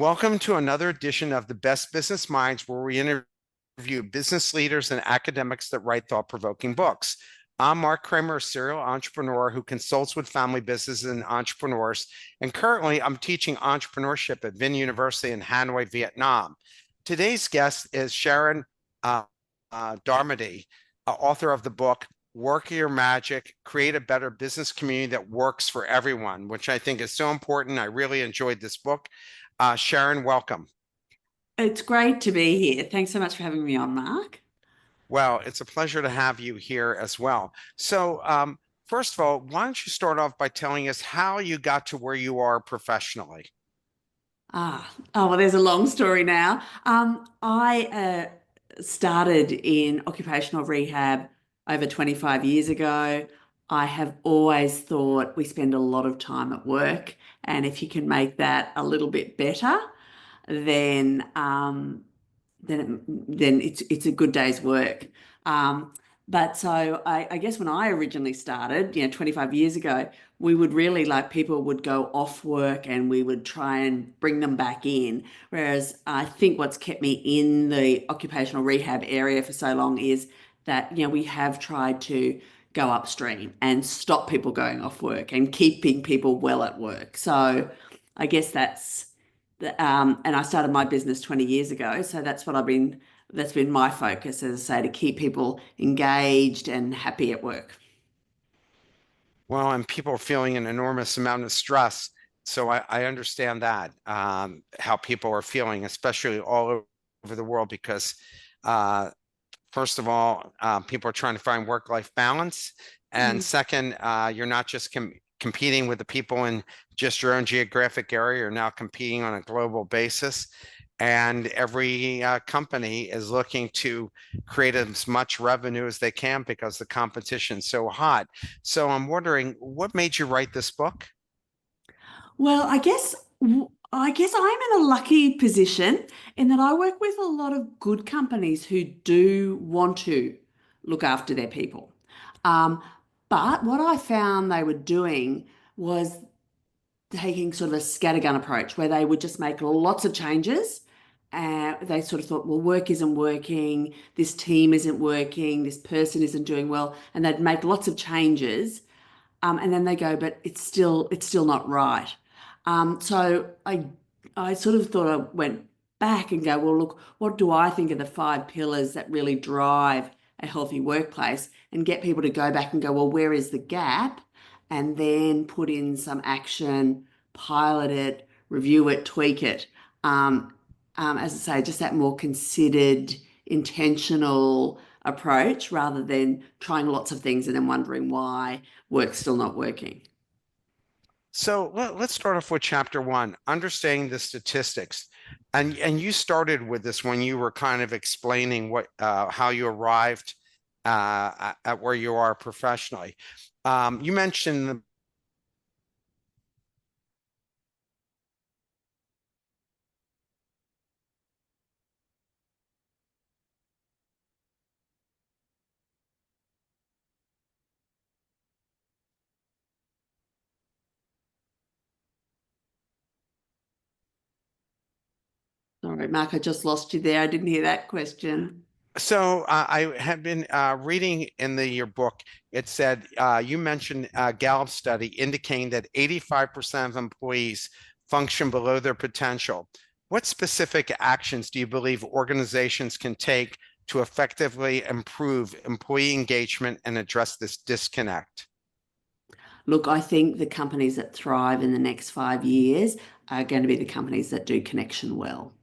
Welcome to another edition of the Best Business Minds, where we interview business leaders and academics that write thought-provoking books. I'm Marc Kramer, a serial entrepreneur who consults with family businesses and entrepreneurs, and currently I'm teaching entrepreneurship at Vinh University in Hanoi, Vietnam. Today's guest is Sharon Darmody, author of the book Work Your Magic, Create a Better Business Community That Works for Everyone, which I think is so important. I really enjoyed this book. Sharon, welcome. It's great to be here. Thanks so much for having me on, Mark. Well, it's a pleasure to have you here as well. So, first of all, why don't you start off by telling us how you got to where you are professionally? Well, there's a long story now. I started in occupational rehab over 25 years ago. I have always thought we spend a lot of time at work, and if you can make that a little bit better, then then it's a good day's work. Um, but so I guess when I originally started, 25 years ago, we would really like people would go off work and we would try and bring them back in. Whereas I think what's kept me in the occupational rehab area for so long is that, we have tried to go upstream and stop people going off work and keeping people well at work. So I guess and I started my business 20 years ago. So that's been my focus, as I say, to keep people engaged and happy at work. Well, and people are feeling an enormous amount of stress. So I understand that, how people are feeling, especially all over the world, because first of all, people are trying to find work-life balance. And Mm. second, you're not just competing with the people in just your own geographic area, you're now competing on a global basis. And every company is looking to create as much revenue as they can because the competition's so hot. So I'm wondering, what made you write this book? Well, I guess I'm in a lucky position in that I work with a lot of good companies who do want to look after their people. Um, but what I found they were doing was taking sort of a scattergun approach where they would just make lots of changes. They sort of thought, well, work isn't working, this team isn't working, this person isn't doing well, and they'd make lots of changes, and then they go, but it's still not right. So I sort of thought I went back and go, well, look, what do I think are the five pillars that really drive a healthy workplace, and get people to go back and go, well, where is the gap? And then put in some action, pilot it, review it, tweak it. As I say, just that more considered, intentional approach rather than trying lots of things and then wondering why work's still not working. So let's start off with chapter one, understanding the statistics. And you started with this when you were kind of explaining what how you arrived at where you are professionally. You mentioned Sorry, Mark, I just lost you there. I didn't hear that question. so I have been reading in your book. It said you mentioned a Gallup study indicating that 85% of employees function below their potential. What specific actions do you believe organizations can take to effectively improve employee engagement and address this disconnect? Look, I think the companies that thrive in the next 5 years are going to be the companies that do connection well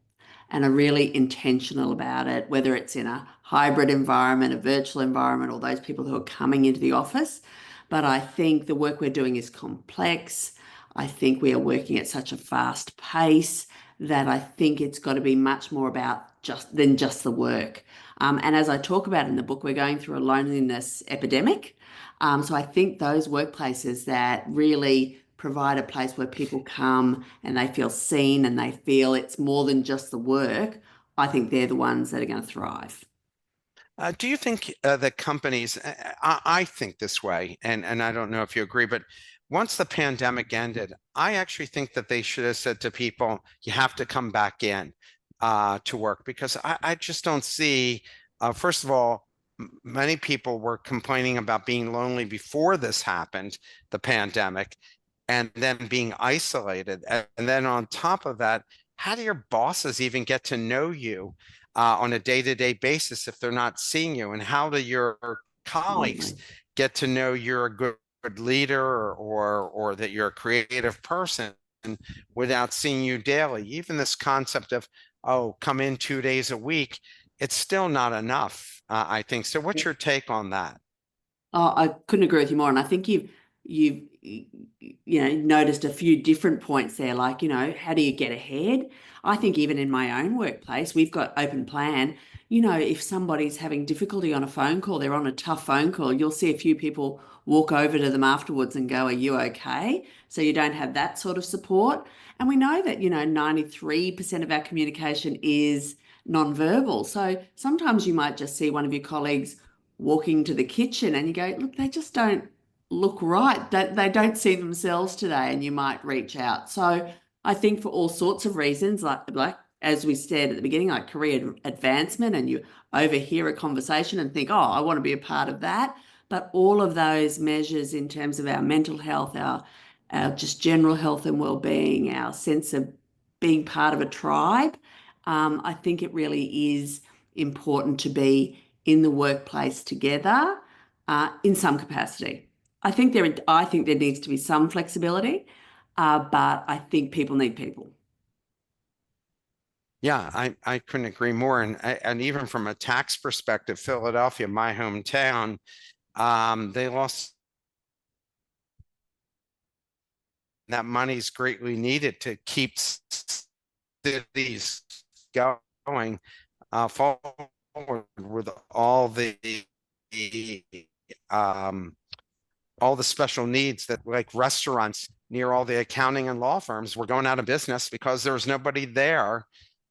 and are really intentional about it, whether it's in a hybrid environment, a virtual environment, or those people who are coming into the office. But I think the work we're doing is complex. I think we are working at such a fast pace that I think it's got to be much more about just the work. And as I talk about in the book, we're going through a loneliness epidemic. So I think those workplaces that really provide a place where people come and they feel seen and they feel it's more than just the work, I think they're the ones that are going to thrive. Do you think that companies, I think this way, and I don't know if you agree, but once the pandemic ended, I actually think that they should have said to people, you have to come back in to work because I just don't see, first of all, many people were complaining about being lonely before this happened, the pandemic, and then being isolated. And then on top of that, how do your bosses even get to know you on a day-to-day basis if they're not seeing you? And how do your colleagues Absolutely. get to know you're a good leader or that you're a creative person without seeing you daily? Even this concept of, oh, come in 2 days a week, it's still not enough, I think. So what's your take on that? Oh, I couldn't agree with you more. And I think you've noticed a few different points there, like, how do you get ahead? I think even in my own workplace, we've got open plan. If somebody's having difficulty on a phone call, they're on a tough phone call, you'll see a few people walk over to them afterwards and go, "Are you okay?" So you don't have that sort of support. And we know that, 93% of our communication is nonverbal. So sometimes you might just see one of your colleagues walking to the kitchen and you go, "Look, they just don't look right. They don't see themselves today," and you might reach out. So I think for all sorts of reasons, like as we said at the beginning, like career advancement, and you overhear a conversation and think, "Oh, I want to be a part of that." But all of those measures in terms of our mental health, our just general health and well-being, our sense of being part of a tribe, I think it really is important to be in the workplace together in some capacity. I think there needs to be some flexibility, but I think people need people. Yeah, I couldn't agree more. And even from a tax perspective, Philadelphia, my hometown, they lost that money's greatly needed to keep cities going forward with um, all the special needs that like restaurants near all the accounting and law firms were going out of business because there was nobody there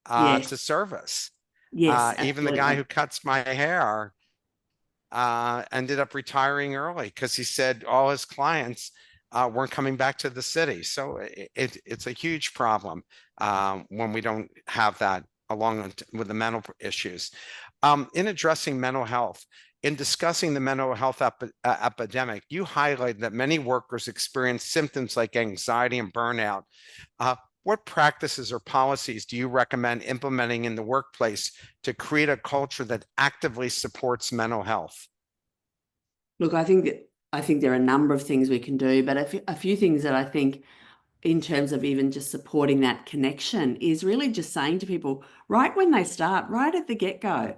to Yes, service. yes, Even the guy absolutely. who cuts my hair ended up retiring early because he said all his clients weren't coming back to the city. So it's a huge problem when we don't have that along with the mental issues. In addressing mental health, in discussing the mental health epidemic, you highlight that many workers experience symptoms like anxiety and burnout. What practices or policies do you recommend implementing in the workplace to create a culture that actively supports mental health? Look, I think there are a number of things we can do, but a few things that I think in terms of even just supporting that connection is really just saying to people right when they start, right at the get-go,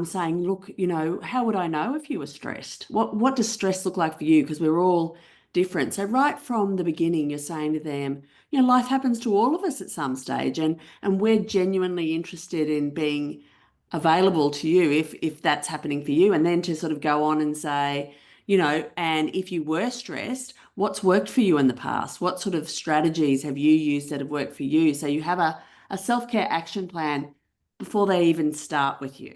saying, "Look, how would I know if you were stressed? What does stress look like for you? Because we're all different." So right from the beginning, you're saying to them, life happens to all of us at some stage, and we're genuinely interested in being available to you if that's happening for you. And then to sort of go on and say, and if you were stressed, what's worked for you in the past? What sort of strategies have you used that have worked for you? So you have a self-care action plan before they even start with you.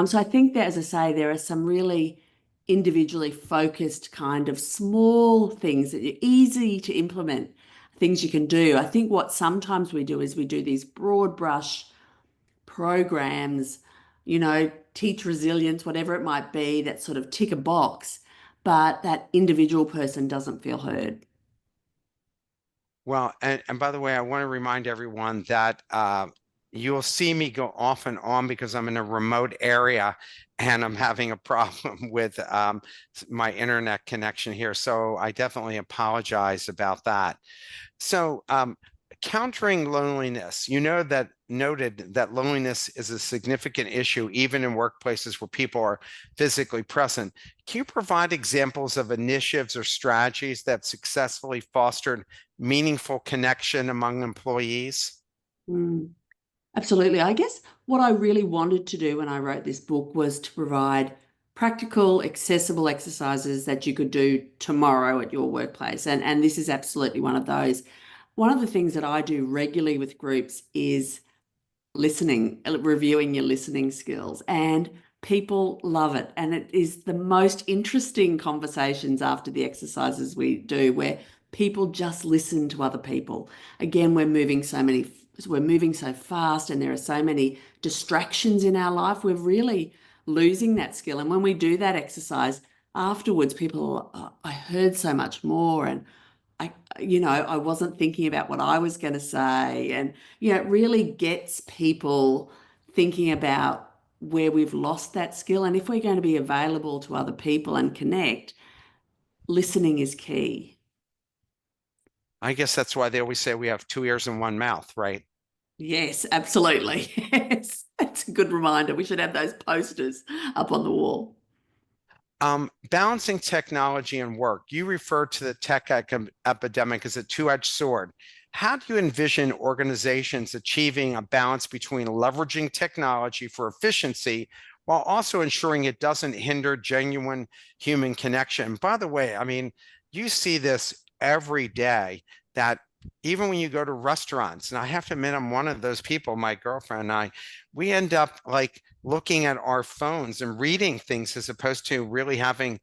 So I think that, as I say, there are some really individually focused kind of small things that are easy to implement, things you can do. I think what sometimes we do is we do these broad brush programs, teach resilience, whatever it might be, that sort of tick a box, but that individual person doesn't feel heard. Well, and by the way, I want to remind everyone that you'll see me go off and on because I'm in a remote area and I'm having a problem with my internet connection here. So I definitely apologize about that. So, countering loneliness, you know that noted that loneliness is a significant issue even in workplaces where people are physically present. Can you provide examples of initiatives or strategies that successfully fostered meaningful connection among employees? Mm, absolutely. I guess what I really wanted to do when I wrote this book was to provide practical, accessible exercises that you could do tomorrow at your workplace. And this is absolutely one of those. One of the things that I do regularly with groups is listening, reviewing your listening skills. And People love it. And it is the most interesting conversations after the exercises we do where people just listen to other people. Again, we're moving so fast and there are so many distractions in our life. We're really losing that skill. And when we do that exercise afterwards, people, "Oh, I heard so much more. And I wasn't thinking about what I was going to say." And, it really gets people thinking about where we've lost that skill. And if we're going to be available to other people and connect, listening is key. I guess that's why they always say we have two ears and one mouth, right? Yes, absolutely. Yes, that's a good reminder. We should have those posters up on the wall. Balancing technology and work. You refer to the tech epidemic as a two-edged sword. How do you envision organizations achieving a balance between leveraging technology for efficiency while also ensuring it doesn't hinder genuine human connection? By the way, I mean, you see this every day that even when you go to restaurants, and I have to admit, I'm one of those people, my girlfriend and I, we end up like looking at our phones and reading things as opposed to really having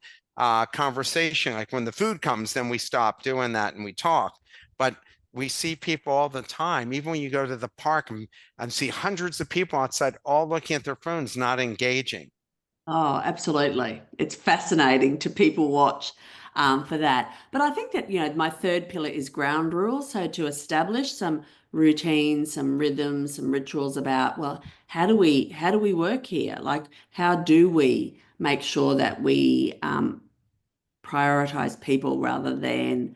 conversation. Like when the food comes, then we stop doing that and we talk. But we see people all the time, even when you go to the park and see hundreds of people outside all looking at their phones, not engaging. Oh, absolutely. It's fascinating to people watch for that. But I think that, my third pillar is ground rules. So to establish some routines, some rhythms, some rituals about, well, how do we work here? Like, how do we make sure that we prioritize people rather than,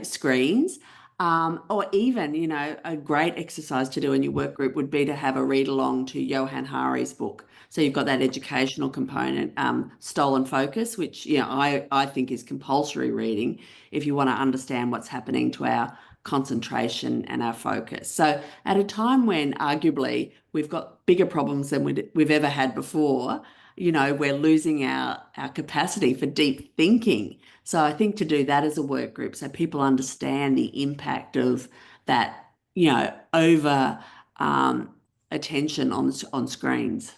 screens. Or even, a great exercise to do in your work group would be to have a read along to Johann Hari's book. So you've got that educational component, Stolen Focus, which, I think is compulsory reading if you want to understand what's happening to our concentration and our focus. So at a time when arguably we've got bigger problems than we've ever had before, we're losing our capacity for deep thinking. So I think to do that as a work group, so people understand the impact of that, over attention on screens.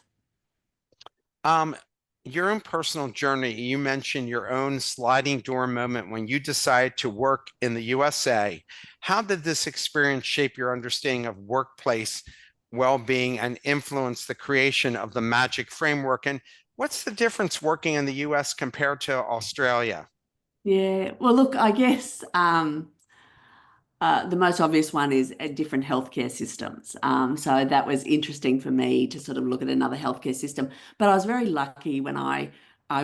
Um, your own personal journey, you mentioned your own sliding door moment when you decided to work in the USA. How did this experience shape your understanding of workplace well-being and influence the creation of the Magic Framework? And what's the difference working in the US compared to Australia? Yeah, well, look, I guess the most obvious one is different healthcare systems. So that was interesting for me to sort of look at another healthcare system. But I was very lucky when I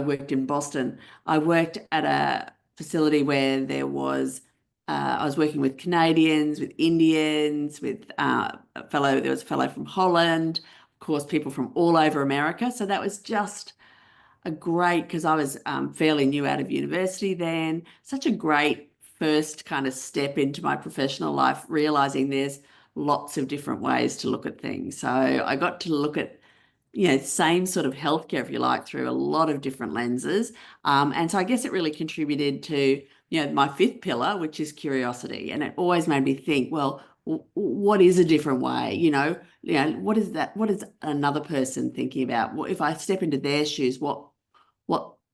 worked in Boston. I worked at a facility where I was working with Canadians, with Indians, with there was a fellow from Holland, of course, people from all over America. So that was just a great, because I was fairly new out of university then, such a great first kind of step into my professional life, realizing there's lots of different ways to look at things. So I got to look at, same sort of healthcare, if you like, through a lot of different lenses. And so I guess it really contributed to, my fifth pillar, which is curiosity. And it always made me think, well, what is a different way? What is that? What is another person thinking about? What if I step into their shoes? What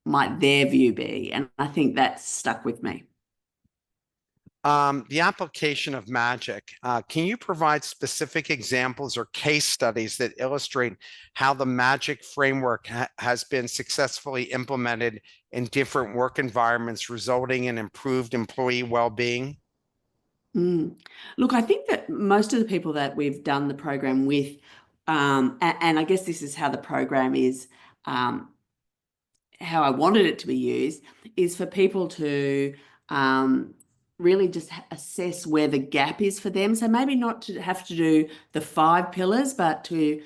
might their view be? And I think that's stuck with me. The application of magic. Can you provide specific examples or case studies that illustrate how the magic framework has been successfully implemented in different work environments, resulting in improved employee well-being? Mm. Look, I think that most of the people that we've done the program with, and I guess this is how the program is, how I wanted it to be used, is for people to really just assess where the gap is for them. So maybe not to have to do the 5 pillars, but to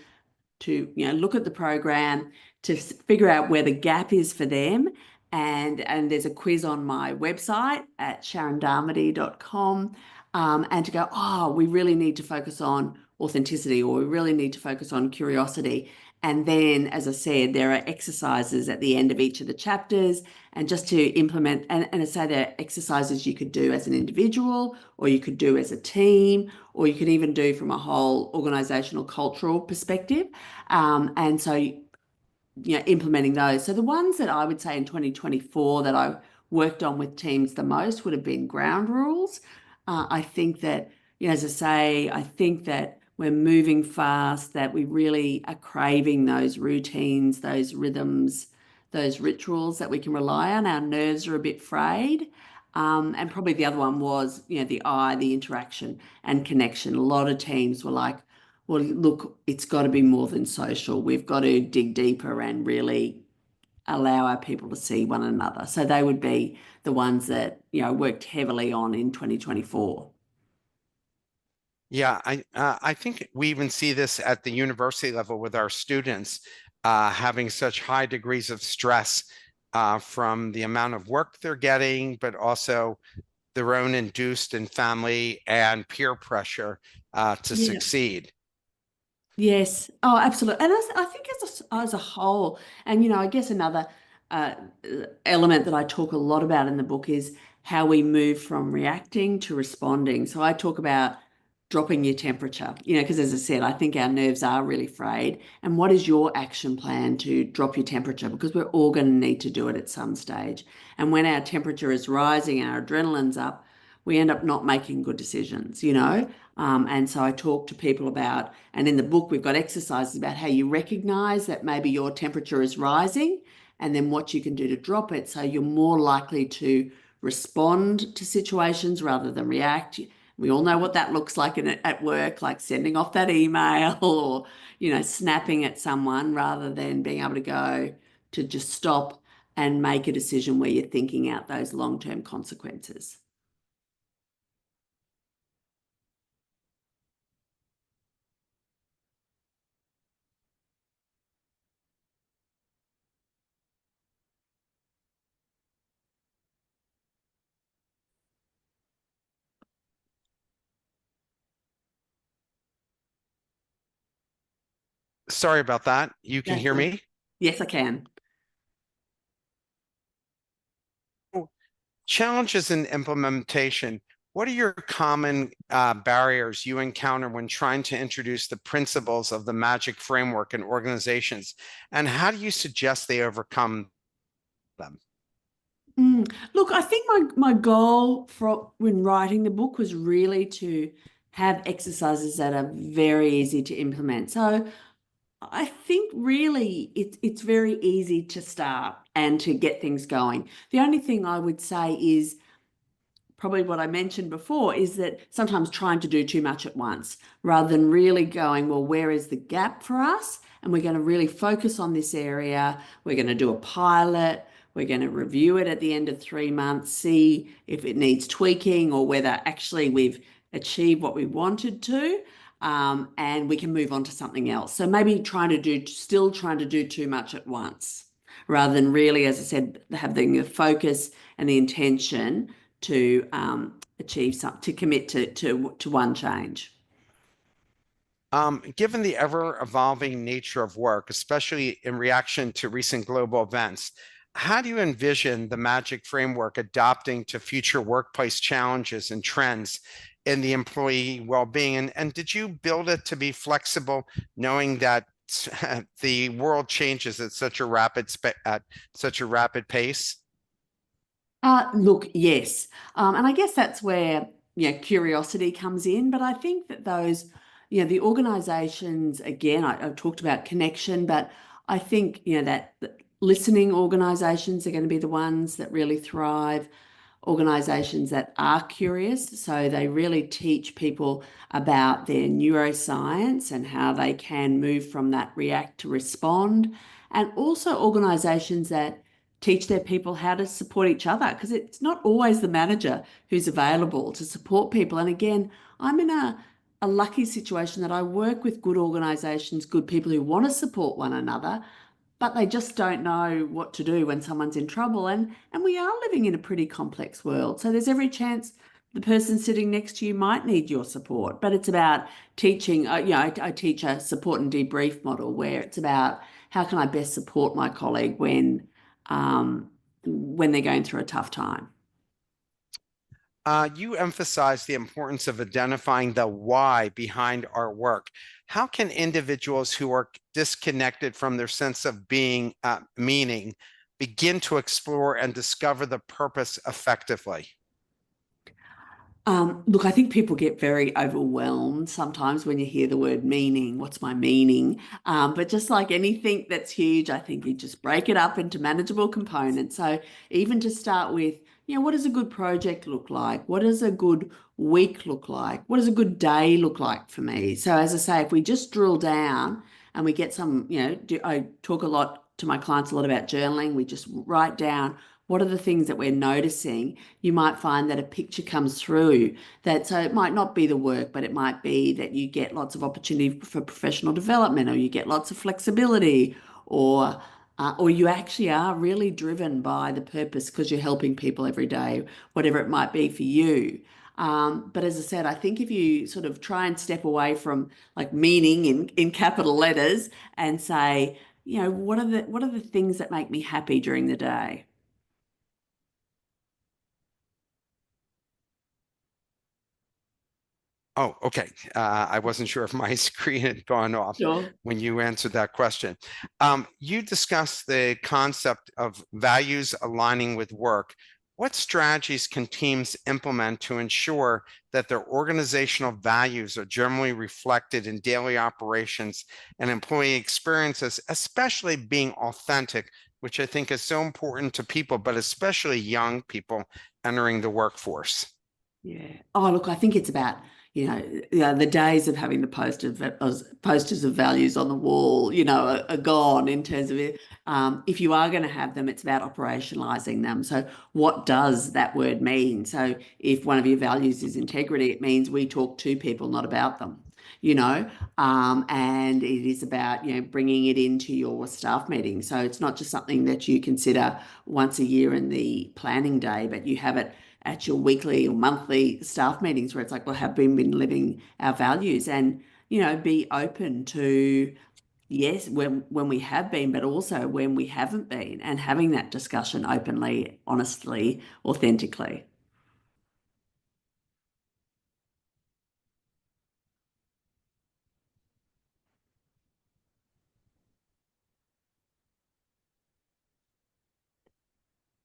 look at the program to figure out where the gap is for them. And there's a quiz on my website at sharondarmody.com, and to go, oh, we really need to focus on authenticity, or we really need to focus on curiosity. And then, as I said, there are exercises at the end of each of the chapters, and just to implement, and I say there are exercises you could do as an individual, or you could do as a team, or you could even do from a whole organizational cultural perspective. And so implementing those. So the ones that I would say in 2024 that I worked on with teams the most would have been ground rules. I think that, as I say, I think that we're moving fast, that we really are craving those routines, those rhythms, those rituals that we can rely on. Our nerves are a bit frayed. And probably the other one was, the interaction and connection. A lot of teams were like, well, look, it's got to be more than social. We've got to dig deeper and really allow our people to see one another. So they would be the ones that, worked heavily on in 2024. Yeah, I think we even see this at the university level with our students having such high degrees of stress from the amount of work they're getting, but also their own induced and family and peer pressure to Yeah. succeed. Yes. Oh, absolutely. And I think as a whole, and I guess another uh, element that I talk a lot about in the book is how we move from reacting to responding. So I talk about dropping your temperature, because as I said, I think our nerves are really frayed. And what is your action plan to drop your temperature? Because we're all going to need to do it at some stage. And when our temperature is rising, our adrenaline's up, we end up not making good decisions. And so I talk to people about, and in the book, we've got exercises about how you recognize that maybe your temperature is rising and then what you can do to drop it. So you're more likely to respond to situations rather than react. We all know what that looks like at work, like sending off that email or, snapping at someone rather than being able to go to just stop and make a decision where you're thinking out those long-term consequences. Sorry about that. You can That's hear right. me? Yes, I can. Challenges in implementation. What are your common barriers you encounter when trying to introduce the principles of the Magic Framework in organizations? And how do you suggest they overcome them? Look, I think my goal for when writing the book was really to have exercises that are very easy to implement. So I think really it's very easy to start and to get things going. The only thing I would say is probably what I mentioned before is that sometimes trying to do too much at once rather than really going, well, where is the gap for us? And we're going to really focus on this area. We're going to do a pilot. We're going to review it at the end of 3 months, see if it needs tweaking or whether actually we've achieved what we wanted to. And we can move on to something else. So maybe still trying to do too much at once rather than really, as I said, having the focus and the intention to achieve something, to commit to one change. Given the ever-evolving nature of work, especially in reaction to recent global events, how do you envision the Magic Framework adapting to future workplace challenges and trends in the employee well-being? And did you build it to be flexible, knowing that the world changes at such a rapid pace? Look, yes. And I guess that's where, curiosity comes in. But I think that the organizations, again, I talked about connection, but I think, that listening organizations are going to be the ones that really thrive. Organizations that are curious. So they really teach people about their neuroscience and how they can move from that react to respond. And also organizations that teach their people how to support each other because it's not always the manager who's available to support people. And again, I'm in a lucky situation that I work with good organizations, good people who want to support one another, but they just don't know what to do when someone's in trouble. And we are living in a pretty complex world. So there's every chance the person sitting next to you might need your support. But it's about teaching, I teach a support and debrief model where it's about how can I best support my colleague when they're going through a tough time. You emphasize the importance of identifying the why behind our work. how can individuals who are disconnected from their sense of being, meaning, begin to explore and discover the purpose effectively? Look, I think people get very overwhelmed sometimes when you hear the word meaning. What's my meaning? But just like anything that's huge, I think you just break it up into manageable components. So even to start with, what does a good project look like? What does a good week look like? What does a good day look like for me? So as I say, if we just drill down and we get some, I talk a lot to my clients a lot about journaling. We just write down what are the things that we're noticing. You might find that a picture comes through that, so it might not be the work, but it might be that you get lots of opportunity for professional development, or you get lots of flexibility, or you actually are really driven by the purpose because you're helping people every day, whatever it might be for you. But as I said, I think if you sort of try and step away from like meaning in capital letters and say, what are the things that make me happy during the day? Oh, okay. I wasn't sure if my screen had gone off Sure. when you answered that question. You discussed the concept of values aligning with work. What strategies can teams implement to ensure that their organizational values are generally reflected in daily operations and employee experiences, especially being authentic, which I think is so important to people, but especially young people entering the workforce? Yeah. Oh, look, I think it's about, the days of having the posters of values on the wall, are gone in terms of it. If you are going to have them, it's about operationalizing them. So what does that word mean? So if one of your values is integrity, it means we talk to people, not about them. And it is about, bringing it into your staff meeting. So it's not just something that you consider once a year in the planning day, but you have it at your weekly or monthly staff meetings where it's like, well, have we been living our values? And, be open to, yes, when we have been, but also when we haven't been, and having that discussion openly, honestly, authentically.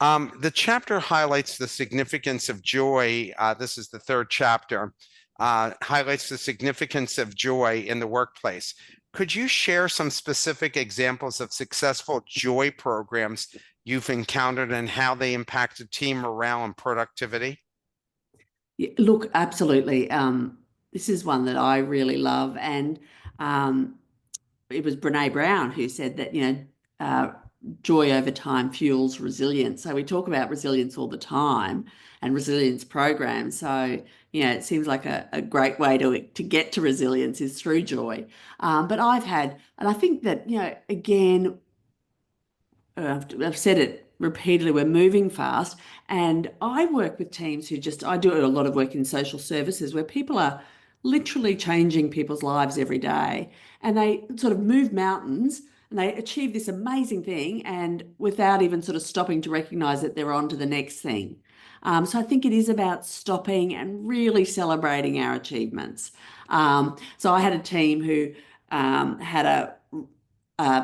The chapter highlights the significance of joy. This is the third chapter, highlights the significance of joy in the workplace. Could you share some specific examples of successful joy programs you've encountered and how they impacted team morale and productivity? Yeah, look, absolutely. This is one that I really love, and um, it was Brene Brown who said that, joy over time fuels resilience. So we talk about resilience all the time and resilience programs. So, it seems like a great way to get to resilience is through joy. But and I think that, again, I've said it repeatedly, we're moving fast. And I work with teams I do a lot of work in social services where people are literally changing people's lives every day. And they sort of move mountains and they achieve this amazing thing, and without even sort of stopping to recognize that they're on to the next thing. So I think it is about stopping and really celebrating our achievements. So I had a team who had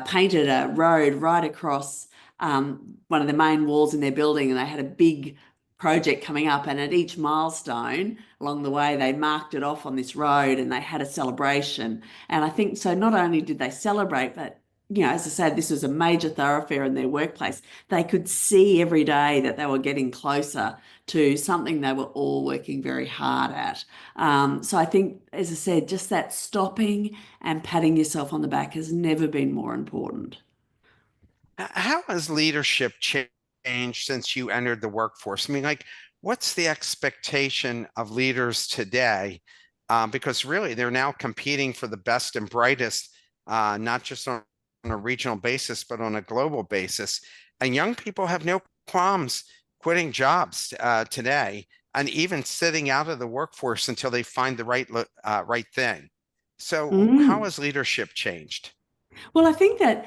painted a road right across one of the main walls in their building, and they had a big project coming up. And at each milestone along the way, they marked it off on this road and they had a celebration. And I think so, not only did they celebrate, but as I said, this was a major thoroughfare in their workplace. They could see every day that they were getting closer to something they were all working very hard at. So I think, as I said, just that stopping and patting yourself on the back has never been more important. How has leadership changed since you entered the workforce? I mean, like, what's the expectation of leaders today? Because really, they're now competing for the best and brightest, not just on a regional basis, but on a global basis. And young people have no qualms quitting jobs today, and even sitting out of the workforce until they find the right thing. So, how Mm. has leadership changed? Well, I think that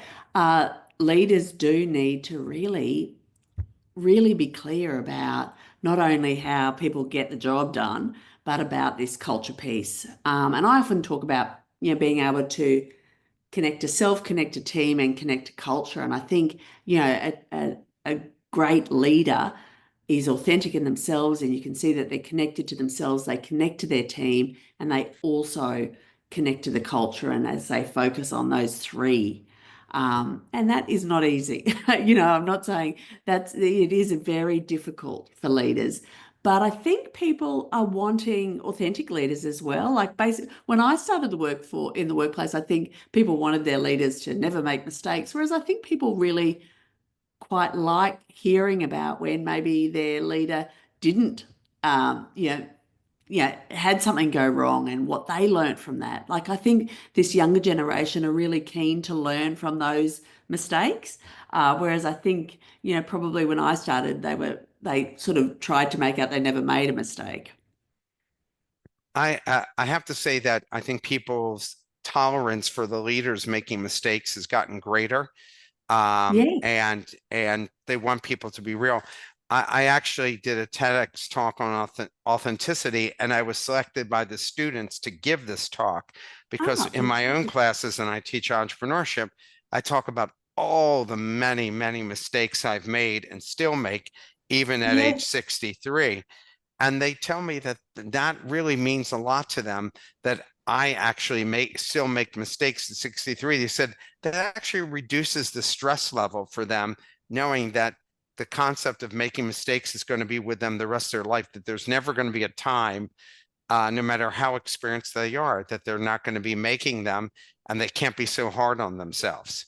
leaders do need to really, really be clear about not only how people get the job done, but about this culture piece. And I often talk about, being able to connect to self, connect to team, and connect to culture. And I think, a great leader is authentic in themselves, and you can see that they're connected to themselves, they connect to their team, and they also connect to the culture. And as they focus on those three, and that is not easy. I'm not saying it is very difficult for leaders. But I think people are wanting authentic leaders as well. Like basically, when I started the in the workplace, I think people wanted their leaders to never make mistakes. Whereas I think people really quite like hearing about when maybe their leader didn't, um, you know, had something go wrong and what they learned from that. Like I think this younger generation are really keen to learn from those mistakes. Whereas I think, probably when I started, they sort of tried to make out they never made a mistake. I have to say that I think people's tolerance for the leaders making mistakes has gotten greater. Yes. And they want people to be real. I actually did a TEDx talk on authenticity, and I was selected by the students to give this talk because Ah, in my own fantastic. classes, and I teach entrepreneurship, I talk about all the many, many mistakes I've made and still make, even at age Yes. 63. And they tell me that that really means a lot to them, that I actually still make mistakes at 63. They said that actually reduces the stress level for them, knowing that the concept of making mistakes is going to be with them the rest of their life, that there's never going to be a time, no matter how experienced they are, that they're not going to be making them, and they can't be so hard on themselves.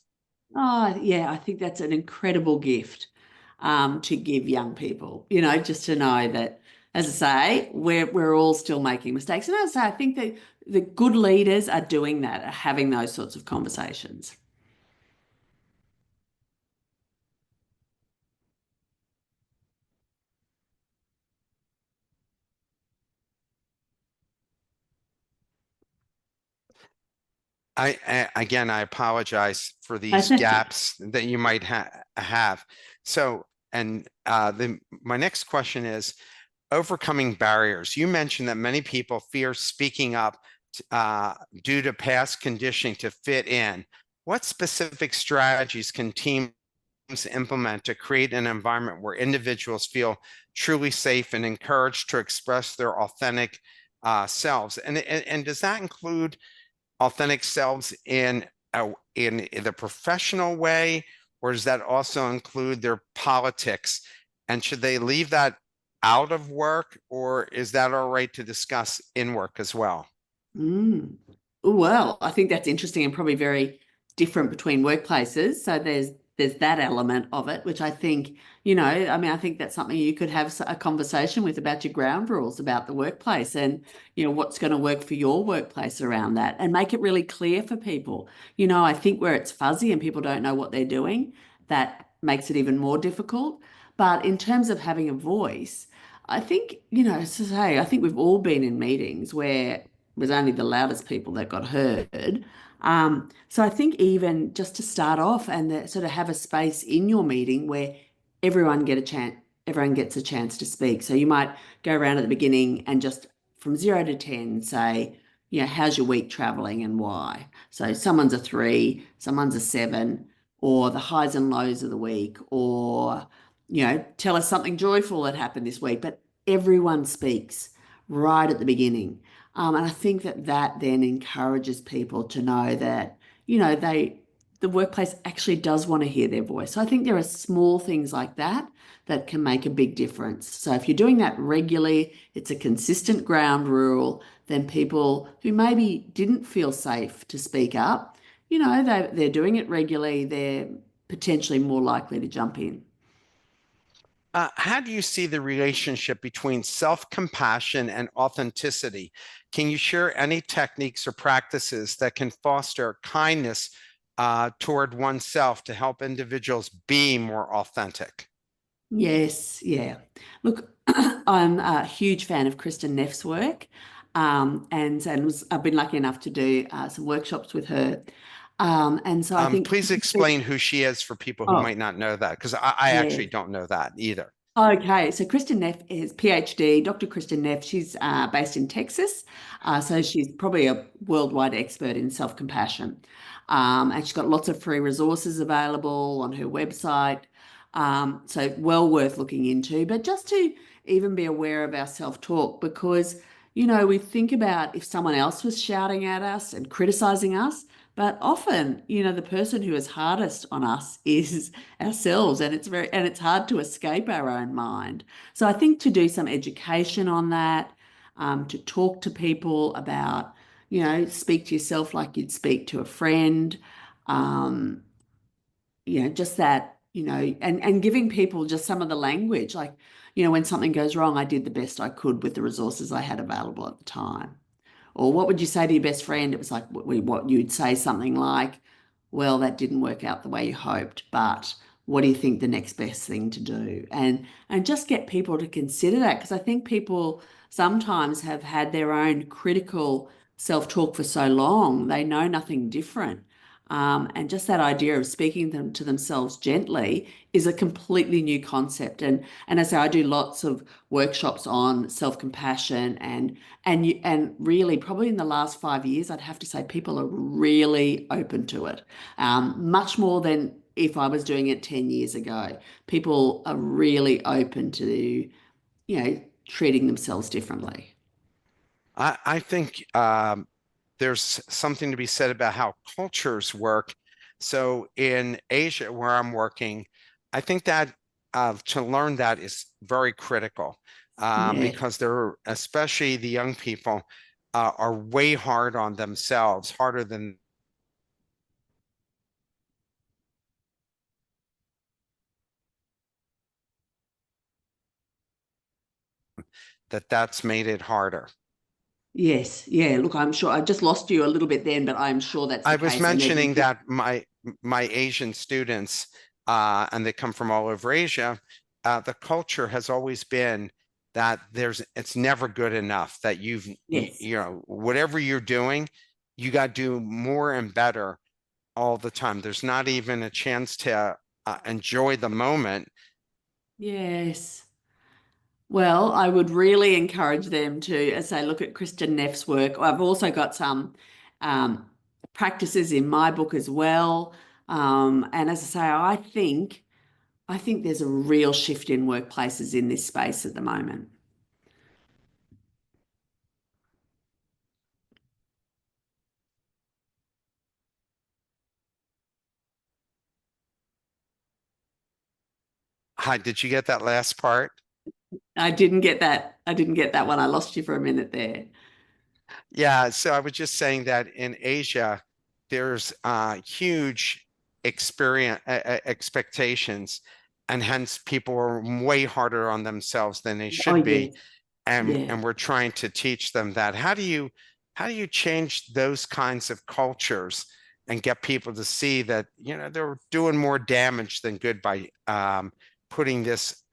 Oh, yeah, I think that's an incredible gift to give young people, just to know that, as I say, we're all still making mistakes. And as I say, I think that the good leaders are doing that, are having those sorts of conversations. Again, I apologize for these gaps that you might have. So, and my next question is overcoming barriers. You mentioned that many people fear speaking up uh, due to past conditioning to fit in. What specific strategies can teams implement to create an environment where individuals feel truly safe and encouraged to express their authentic selves? And does that include authentic selves in the professional way, or does that also include their politics? And should they leave that out of work, or is that all right to discuss in work as well? Mm. Well, I think that's interesting and probably very different between workplaces. So there's that element of it, which I think, I mean, I think that's something you could have a conversation with about your ground rules about the workplace and, what's going to work for your workplace around that and make it really clear for people. I think where it's fuzzy and people don't know what they're doing, that makes it even more difficult. But in terms of having a voice, I think, as I say, I think we've all been in meetings where was only the loudest people that got heard. So I think even just to start off and sort of have a space in your meeting where everyone gets a chance to speak. So you might go around at the beginning and just from 0 to 10 say, how's your week traveling and why? So someone's a 3, someone's a 7, or the highs and lows of the week, or, tell us something joyful that happened this week. But everyone speaks right at the beginning. And I think that then encourages people to know that, the workplace actually does want to hear their voice. So I think there are small things like that that can make a big difference. So if you're doing that regularly, it's a consistent ground rule, then people who maybe didn't feel safe to speak up, they're doing it regularly, they're potentially more likely to jump in. How do you see the relationship between self-compassion and authenticity? Can you share any techniques or practices that can foster kindness toward oneself to help individuals be more authentic? Yes, yeah. Look, I'm a huge fan of Kristen Neff's work, I've been lucky enough to do some workshops with her. And so I think, Please explain who she is for people who oh, might not know that, because I actually yeah. don't know that either. Okay, so Kristen Neff is PhD, Dr. Kristen Neff. She's based in Texas, so she's probably a worldwide expert in self-compassion. And she's got lots of free resources available on her website, so well worth looking into. But just to even be aware of our self-talk, because we think about if someone else was shouting at us and criticizing us, but often, the person who is hardest on us is ourselves, and it's hard to escape our own mind. So I think to do some education on that, to talk to people about, speak to yourself like you'd speak to a friend, um, just that, and giving people just some of the language, like, when something goes wrong, I did the best I could with the resources I had available at the time. Or what would you say to your best friend? It was like what you'd say something like, well, that didn't work out the way you hoped, but what do you think the next best thing to do? And just get people to consider that, because I think people sometimes have had their own critical self-talk for so long, they know nothing different. And just that idea of speaking them to themselves gently is a completely new concept. And as I say, I do lots of workshops on self-compassion and really probably in the last 5 years, I'd have to say people are really open to it, much more than if I was doing it 10 years ago. People are really open to, treating themselves differently. I think there's something to be said about how cultures work. So in Asia, where I'm working, I think that to learn that is very critical Yeah. because they're, especially the young people, are way hard on themselves, harder than that. That's made it harder. Yes. Yeah. Look, I'm sure I just lost you a little bit then, but I'm sure that's the I was case. And there's a mentioning big, that my Asian students, and they come from all over Asia, the culture has always been that it's never good enough, that yes. whatever you're doing, you got to do more and better all the time. There's not even a chance to enjoy the moment. Yes. Well, I would really encourage them to, as they look at Kristen Neff's work. I've also got some um, practices in my book as well. And as I say, I think there's a real shift in workplaces in this space at the moment. Hi, did you get that last part? I didn't get that. I didn't get that one. I lost you for a minute there. Yeah, so I was just saying that in Asia, there's huge expectations, and hence people are way harder on themselves than they Oh, should be. yes. And Yeah. we're trying to teach them that. How do you change those kinds of cultures and get people to see that, they're doing more damage than good by putting this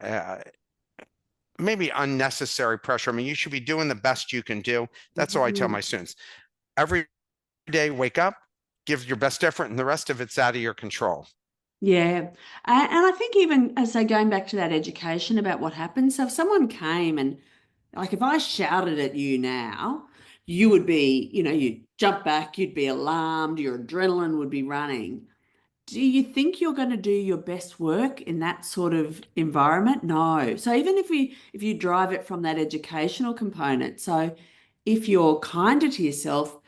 maybe unnecessary pressure. I mean, you should be doing the best you can do. That's all I tell Mhm. my students. Every day, wake up, give your best effort, and the rest of it's out of your control. Yeah. And I think even as they going back to that education about what happens. So if someone came and like if I shouted at you now, you would be, you'd jump back, you'd be alarmed, your adrenaline would be running. Do you think you're going to do your best work in that sort of environment? No. So even if you drive it from that educational component, so if you're kinder to yourself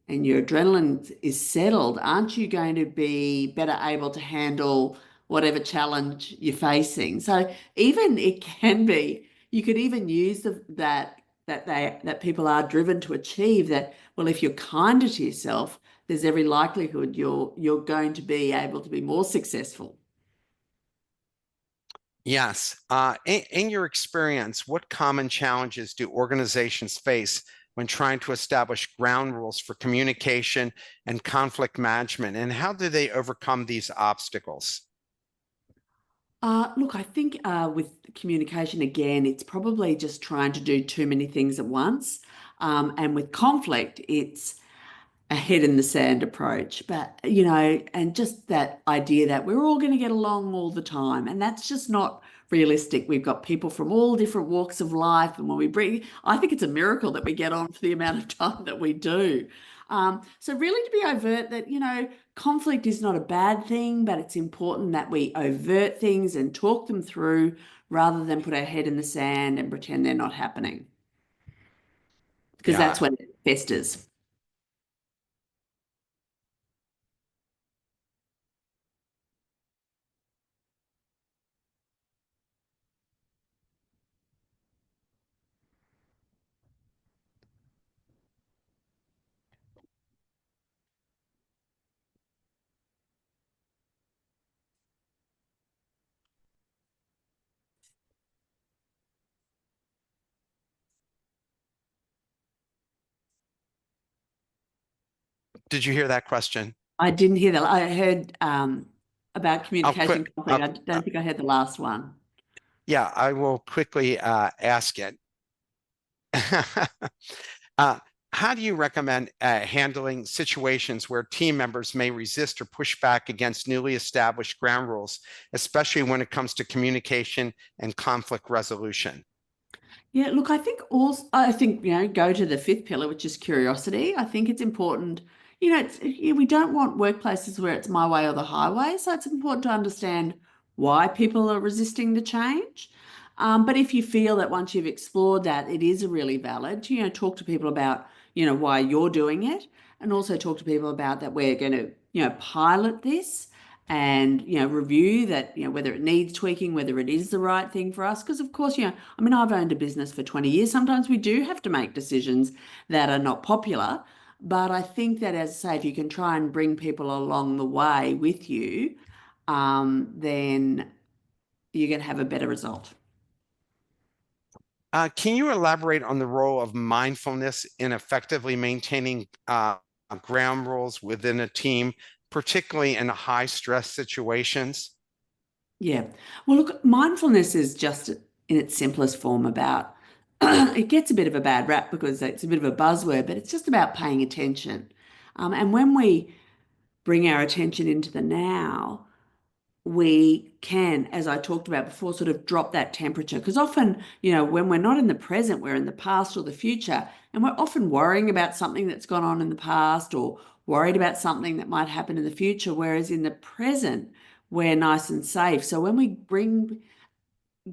and your adrenaline is settled, aren't you going to be better able to handle whatever challenge you're facing? So even it can be, you could even use that people are driven to achieve that. Well, if you're kinder to yourself, there's every likelihood you're going to be able to be more successful. Yes. In your experience, what common challenges do organizations face when trying to establish ground rules for communication and conflict management? And how do they overcome these obstacles? Look, I think with communication, again, it's probably just trying to do too many things at once. And with conflict, it's a head in the sand approach. But, and just that idea that we're all going to get along all the time. And that's just not realistic. We've got people from all different walks of life, and when we bring, I think it's a miracle that we get on for the amount of time that we do. So really to be overt that, conflict is not a bad thing, but it's important that we overt things and talk them through rather than put our head in the sand and pretend they're not happening, because Yeah. that's when it festers. Did you hear that question? I didn't hear that. I heard about I'll quit. communication conflict. I don't think I heard the last one. Yeah, I will quickly ask it. Uh, how do you recommend handling situations where team members may resist or push back against newly established ground rules, especially when it comes to communication and conflict resolution? Yeah, look, I think, go to the fifth pillar, which is curiosity. I think it's important, we don't want workplaces where it's my way or the highway. So it's important to understand why people are resisting the change. But if you feel that once you've explored that, it is really valid, talk to people about, why you're doing it, and also talk to people about that we're going to, pilot this and, review that, whether it needs tweaking, whether it is the right thing for us. Because of course, I mean, I've owned a business for 20 years. Sometimes we do have to make decisions that are not popular. But I think that, as I say, if you can try and bring people along the way with you, then you're going to have a better result. Can you elaborate on the role of mindfulness in effectively maintaining ground rules within a team, particularly in high stress situations? Yeah. Well, look, mindfulness is just in its simplest form about it gets a bit of a bad rap because it's a bit of a buzzword, but it's just about paying attention. And when we bring our attention into the now, we can, as I talked about before, sort of drop that temperature. Because often, when we're not in the present, we're in the past or the future, and we're often worrying about something that's gone on in the past or worried about something that might happen in the future. Whereas in the present, we're nice and safe. So when we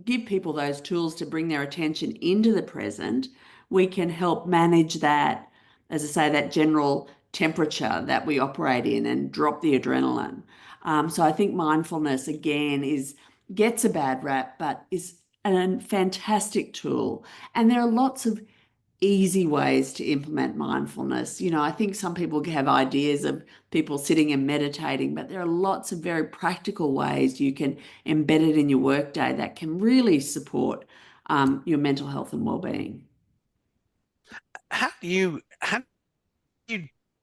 give people those tools to bring their attention into the present, we can help manage that, as I say, that general temperature that we operate in and drop the adrenaline. So I think mindfulness again is gets a bad rap, but is a fantastic tool. And there are lots of easy ways to implement mindfulness. I think some people have ideas of people sitting and meditating, but there are lots of very practical ways you can embed it in your workday that can really support your mental health and well-being. How do you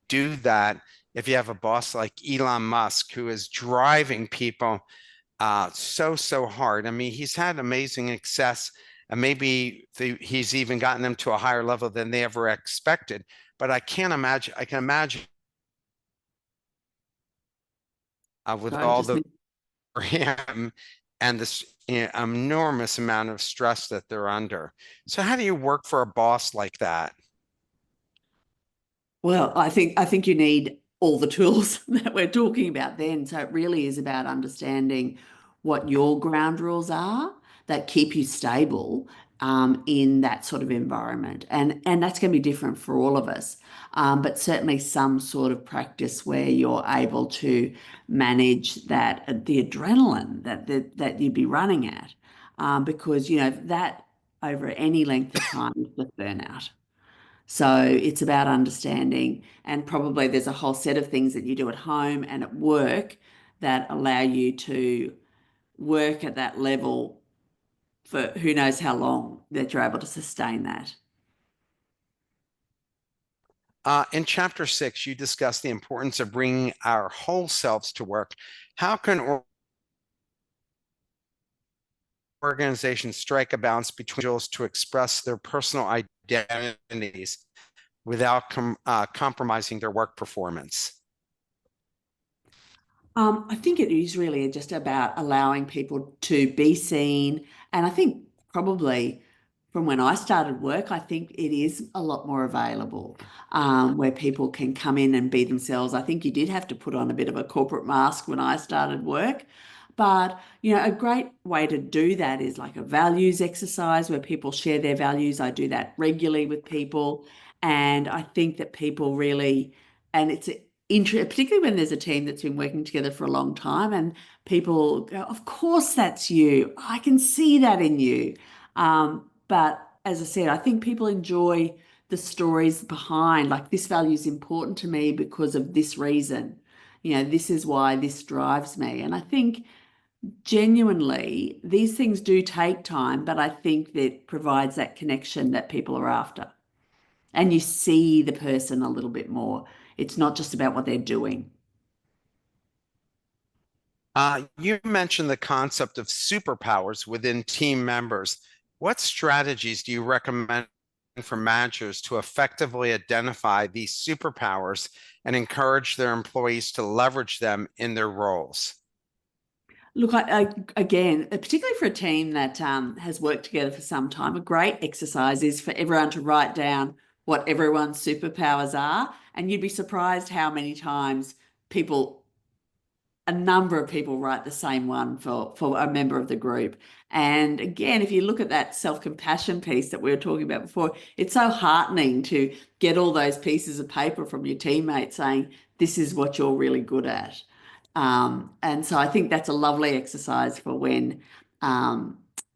do that if you have a boss like Elon Musk who is driving people so hard? I mean, he's had amazing success, and maybe he's even gotten them to a higher level than they ever expected. But I can't imagine. I can imagine with Sorry, all just the for him and this enormous amount of stress that they're under. So, how do you work for a boss like that? Well, I think you need all the tools that we're talking about then. So it really is about understanding what your ground rules are that keep you stable in that sort of environment. And that's going to be different for all of us. But certainly some sort of practice where you're able to manage that the adrenaline that you'd be running at. Because that over any length of time is the burnout. So it's about understanding, and probably there's a whole set of things that you do at home and at work that allow you to work at that level for who knows how long that you're able to sustain that. In chapter 6, you discuss the importance of bringing our whole selves to work. How can organizations strike a balance between individuals to express their personal identities without compromising their work performance? I think it is really just about allowing people to be seen. And I think probably from when I started work, I think it is a lot more available where people can come in and be themselves. I think you did have to put on a bit of a corporate mask when I started work. But, a great way to do that is like a values exercise where people share their values. I do that regularly with people. And I think that people really, and it's particularly when there's a team that's been working together for a long time and people go, of course that's you. I can see that in you. But as I said, I think people enjoy the stories behind, like this value is important to me because of this reason. This is why this drives me. And I think genuinely these things do take time, but I think that provides that connection that people are after. And you see the person a little bit more. It's not just about what they're doing. You mentioned the concept of superpowers within team members. What strategies do you recommend for managers to effectively identify these superpowers and encourage their employees to leverage them in their roles? Look, again, particularly for a team that has worked together for some time, a great exercise is for everyone to write down what everyone's superpowers are. And you'd be surprised how many times people a number of people write the same one for a member of the group. And again, if you look at that self-compassion piece that we were talking about before, it's so heartening to get all those pieces of paper from your teammates saying, this is what you're really good at. And so I think that's a lovely exercise for when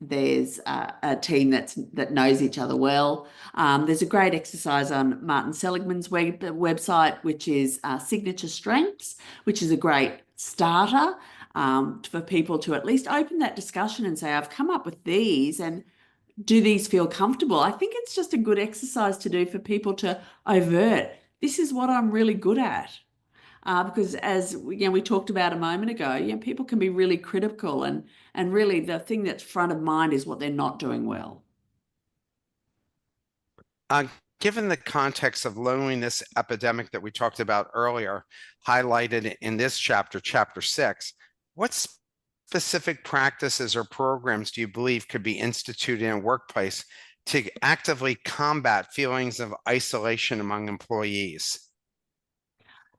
there's a team that knows each other well. There's a great exercise on Martin Seligman's website, which is Signature Strengths, which is a great starter for people to at least open that discussion and say, I've come up with these and do these feel comfortable? I think it's just a good exercise to do for people to overt, this is what I'm really good at. Because as we talked about a moment ago, people can be really critical and really the thing that's front of mind is what they're not doing well. Uh, Given the context of loneliness epidemic that we talked about earlier, highlighted in this chapter, chapter 6, what specific practices or programs do you believe could be instituted in a workplace to actively combat feelings of isolation among employees?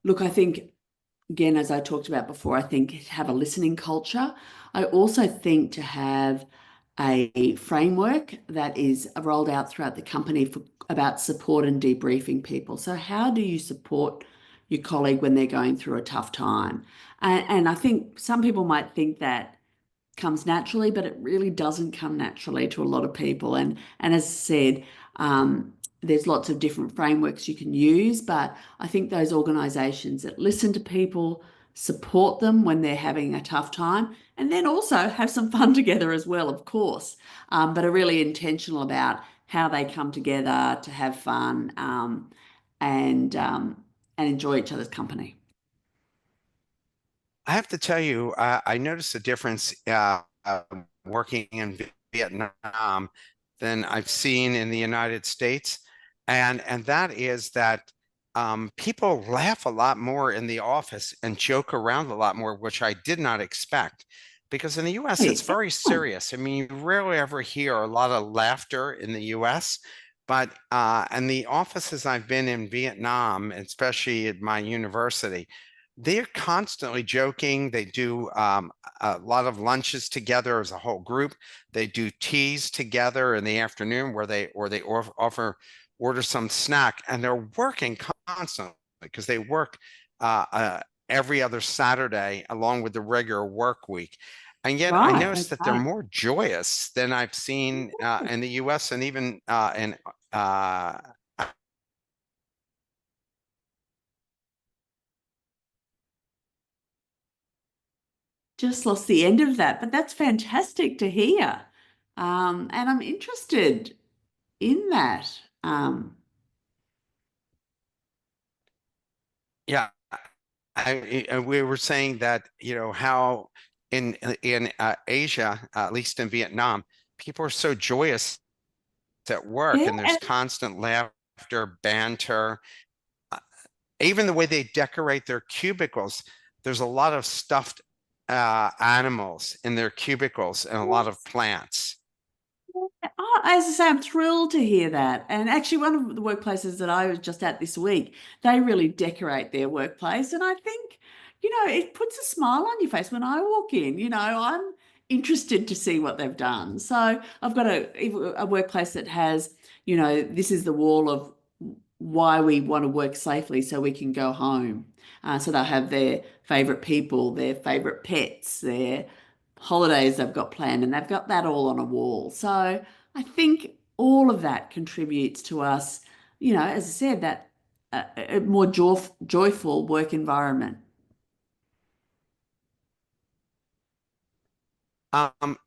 Look, I think again, as I talked about before, I think have a listening culture. I also think to have a framework that is rolled out throughout the company about support and debriefing people. So how do you support your colleague when they're going through a tough time? And I think some people might think that comes naturally, but it really doesn't come naturally to a lot of people. And as I said, there's lots of different frameworks you can use, but I think those organisations that listen to people, support them when they're having a tough time, and then also have some fun together as well, of course, but are really intentional about how they come together to have fun and enjoy each other's company. I have to tell you, I noticed a difference working in Vietnam than I've seen in the United States, and that is that people laugh a lot more in the office and joke around a lot more, which I did not expect. Because in the US, it's Hey, very serious. I mean, you rarely ever hear a lot of laughter in the US, but in the offices I've been in Vietnam, especially at my university, they're constantly joking. They do a lot of lunches together as a whole group. They do teas together in the afternoon where they offer order some snack, and they're working constantly because they work uh, uh, every other Saturday along with the regular work week. And yet I right, noticed that they're okay. more joyous than I've seen in the US and even in Just lost the end of that, but that's fantastic to hear. And I'm interested in that. yeah. We were saying that, how in Asia, at least in Vietnam, people are so joyous at work, Yeah, and there's constant laughter, banter. Uh, Even the way they decorate their cubicles, there's a lot of stuffed animals in their cubicles and a lot of plants. Oh, as I say, I'm thrilled to hear that. And actually, one of the workplaces that I was just at this week, they really decorate their workplace. And I think, it puts a smile on your face when I walk in. I'm interested to see what they've done. So I've got a workplace that has, this is the wall of why we want to work safely so we can go home. So they'll have their favorite people, their favorite pets, their holidays they've got planned, and they've got that all on a wall. So I think all of that contributes to us, as I said, that a more joyful work environment.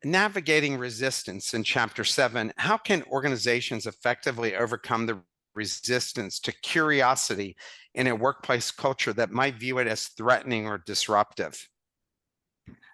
Navigating resistance in chapter 7, how can organizations effectively overcome the resistance to curiosity in a workplace culture that might view it as threatening or disruptive?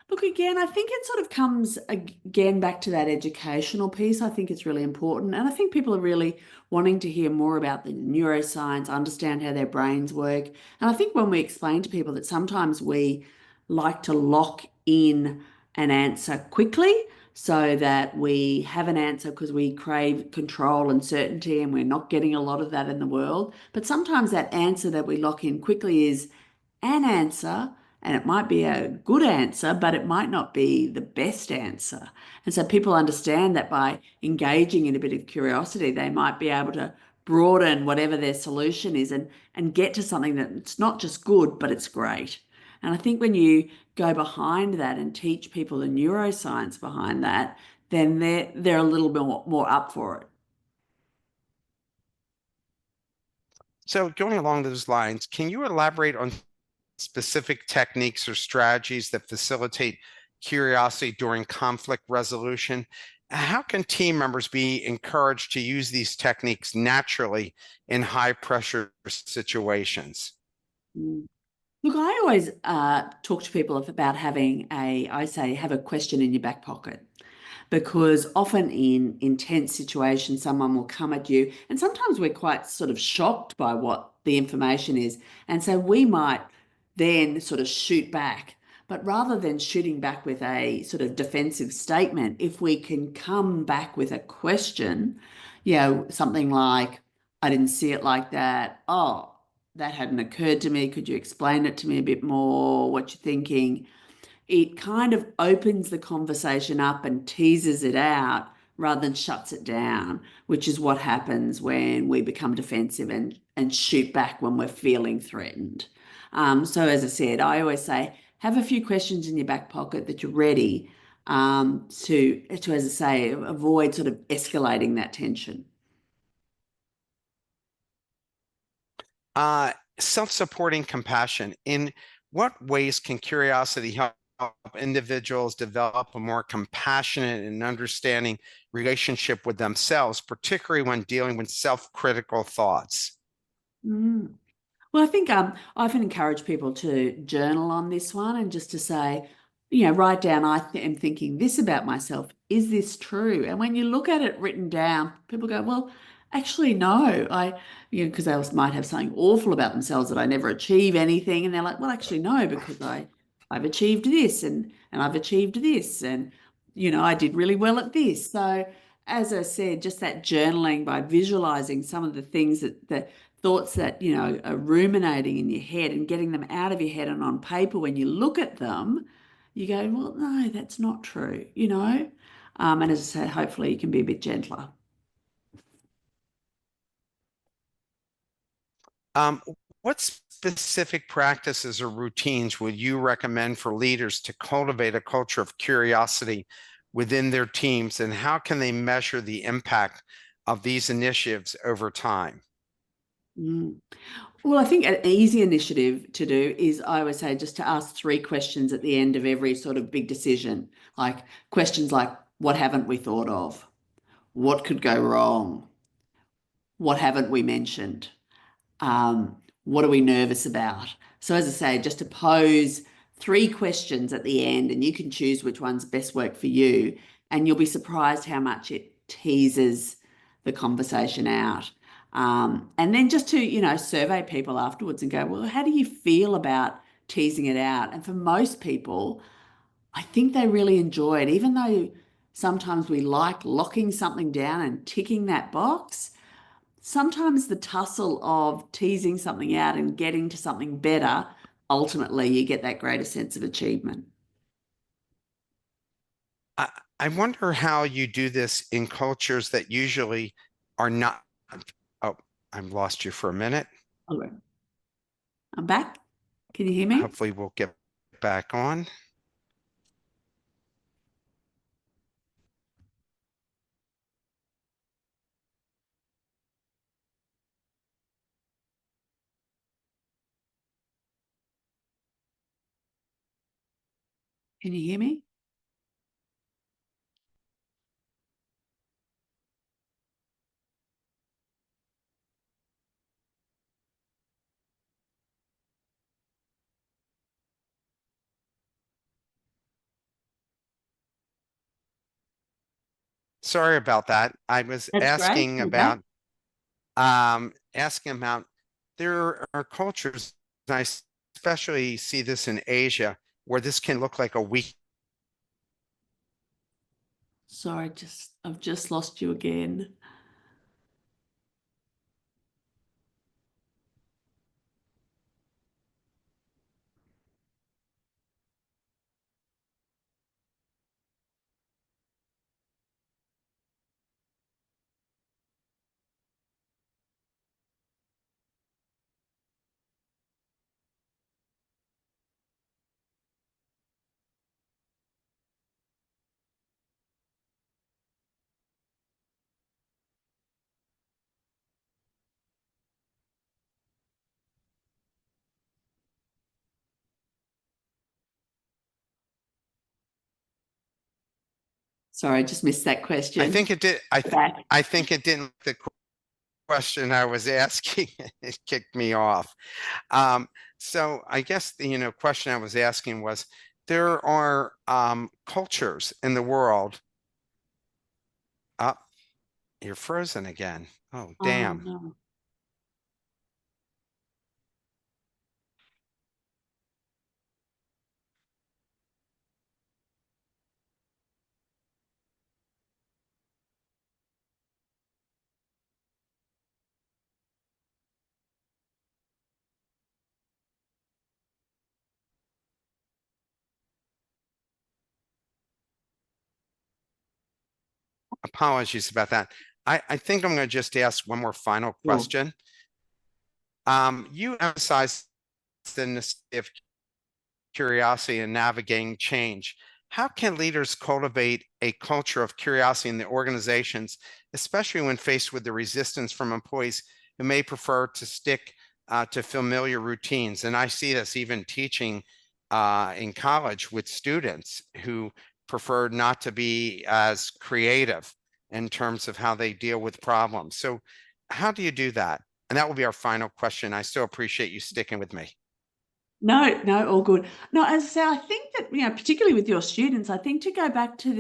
Look, again, I think it sort of comes again back to that educational piece. I think it's really important. And I think people are really wanting to hear more about the neuroscience, understand how their brains work. And I think when we explain to people that sometimes we like to lock in an answer quickly so that we have an answer because we crave control and certainty, and we're not getting a lot of that in the world. But sometimes that answer that we lock in quickly is an answer, and it might be a good answer, but it might not be the best answer. And so people understand that by engaging in a bit of curiosity, they might be able to broaden whatever their solution is and get to something that's not just good, but it's great. And I think when you go behind that and teach people the neuroscience behind that, then they're a little bit more up for it. So, going along those lines, can you elaborate on specific techniques or strategies that facilitate curiosity during conflict resolution? How can team members be encouraged to use these techniques naturally in high pressure situations? Mm. Look, I always talk to people about I say, have a question in your back pocket, because often in intense situations, someone will come at you, and sometimes we're quite sort of shocked by what the information is. And so we might then sort of shoot back. But rather than shooting back with a sort of defensive statement, if we can come back with a question, something like, I didn't see it like that. Oh, that hadn't occurred to me. Could you explain it to me a bit more? What you're thinking? It kind of opens the conversation up and teases it out rather than shuts it down, which is what happens when we become defensive and shoot back when we're feeling threatened. So as I said, I always say, have a few questions in your back pocket that you're ready to, as I say, avoid sort of escalating that tension. Self-supporting compassion. In what ways can curiosity help individuals develop a more compassionate and understanding relationship with themselves, particularly when dealing with self-critical thoughts? Mm. Well, I think I often encourage people to journal on this one and just to say, write down, am thinking this about myself. Is this true? And when you look at it written down, people go, well, actually, no. Because they might have something awful about themselves that I never achieve anything. And they're like, well, actually, no, because I've achieved this and I've achieved this. And, I did really well at this. So, as I said, just that journaling by visualizing some of the things that thoughts that are ruminating in your head and getting them out of your head and on paper, when you look at them you go, well, no, that's not true. And as I said, hopefully you can be a bit gentler. Um, what specific practices or routines would you recommend for leaders to cultivate a culture of curiosity within their teams, and how can they measure the impact of these initiatives over time? Mm. Well, I think an easy initiative to do is, I always say, just to ask three questions at the end of every sort of big decision. Like questions like, what haven't we thought of? What could go wrong? What haven't we mentioned? What are we nervous about? So, as I say, just to pose three questions at the end, and you can choose which ones best work for you, and you'll be surprised how much it teases the conversation out. And then just to, survey people afterwards and go, well, how do you feel about teasing it out. And for most people, I think they really enjoy it, even though sometimes we like locking something down and ticking that box. Sometimes the tussle of teasing something out and getting to something better, ultimately, you get that greater sense of achievement. I, I wonder how you do this in cultures that usually are not. Oh, I've lost you for a minute. Okay. I'm back. Can you hear me? Hopefully we'll get back on. Can you hear me? Sorry about that. I was That's great. asking You're back. about there are cultures, and I especially see this in Asia, where this can look like a weak. Sorry, I've just lost you again. Sorry, I just missed that I question. think it did. Back. I think it didn't. The question I was asking, it kicked me off. Um, so I guess the question I was asking was there are cultures in the world. Up, you're frozen again. Oh, Oh damn. no. Apologies about that. I think I'm going to just ask one more final Sure. question. You emphasized the necessity of curiosity and navigating change. How can leaders cultivate a culture of curiosity in the organizations, especially when faced with the resistance from employees who may prefer to stick to familiar routines? And I see this even teaching in college with students who prefer not to be as creative in terms of how they deal with problems. So, how do you do that? And that will be our final question. I still appreciate you sticking with me. No, no, all good. No, as I say, I think that, particularly with your students, I think to go back to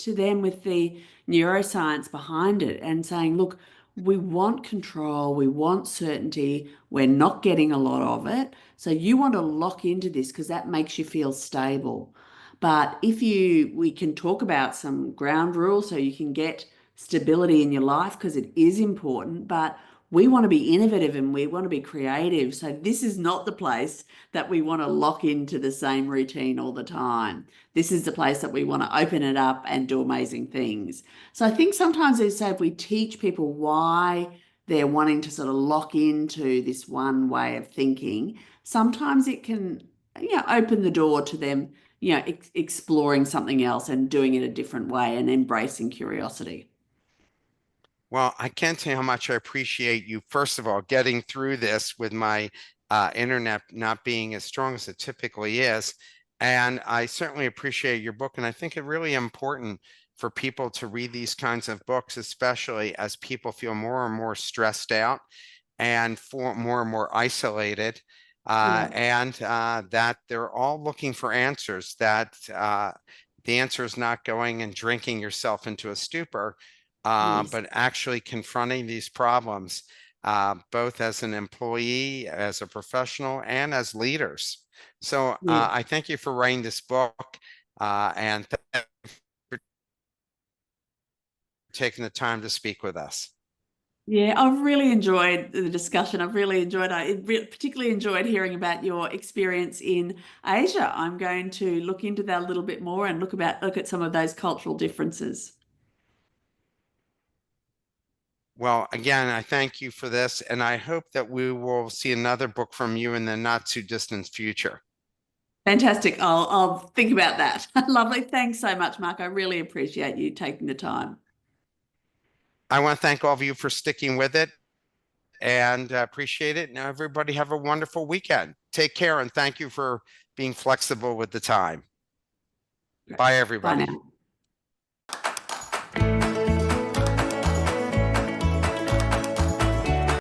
them with the neuroscience behind it and saying, look, we want control, we want certainty, we're not getting a lot of it. So you want to lock into this because that makes you feel stable. But we can talk about some ground rules so you can get stability in your life because it is important, but we want to be innovative and we want to be creative. So this is not the place that we want to lock into the same routine all the time. This is the place that we want to open it up and do amazing things. So I think sometimes they say if we teach people why they're wanting to sort of lock into this one way of thinking, sometimes it can, open the door to them, exploring something else and doing it a different way and embracing curiosity. Well, I can't tell you how much I appreciate you, first of all, getting through this with my internet not being as strong as it typically is. And I certainly appreciate your book. And I think it really important for people to read these kinds of books, especially as people feel more and more stressed out and for more and more isolated. Yeah. And that they're all looking for answers, that the answer is not going and drinking yourself into a stupor, Yes. but actually confronting these problems, both as an employee, as a professional, and as leaders. So Yeah. I thank you for writing this book and for taking the time to speak with us. Yeah, I've really enjoyed the discussion. I've really enjoyed particularly enjoyed hearing about your experience in Asia. I'm going to look into that a little bit more and look at some of those cultural differences. Well, again, I thank you for this, and I hope that we will see another book from you in the not too distant future. Fantastic. I'll think about that. Lovely. Thanks so much, Mark. I really appreciate you taking the time. I want to thank all of you for sticking with it and appreciate it. Now, everybody have a wonderful weekend. Take care and thank you for being flexible with the time. Great. Bye, Bye everybody. now.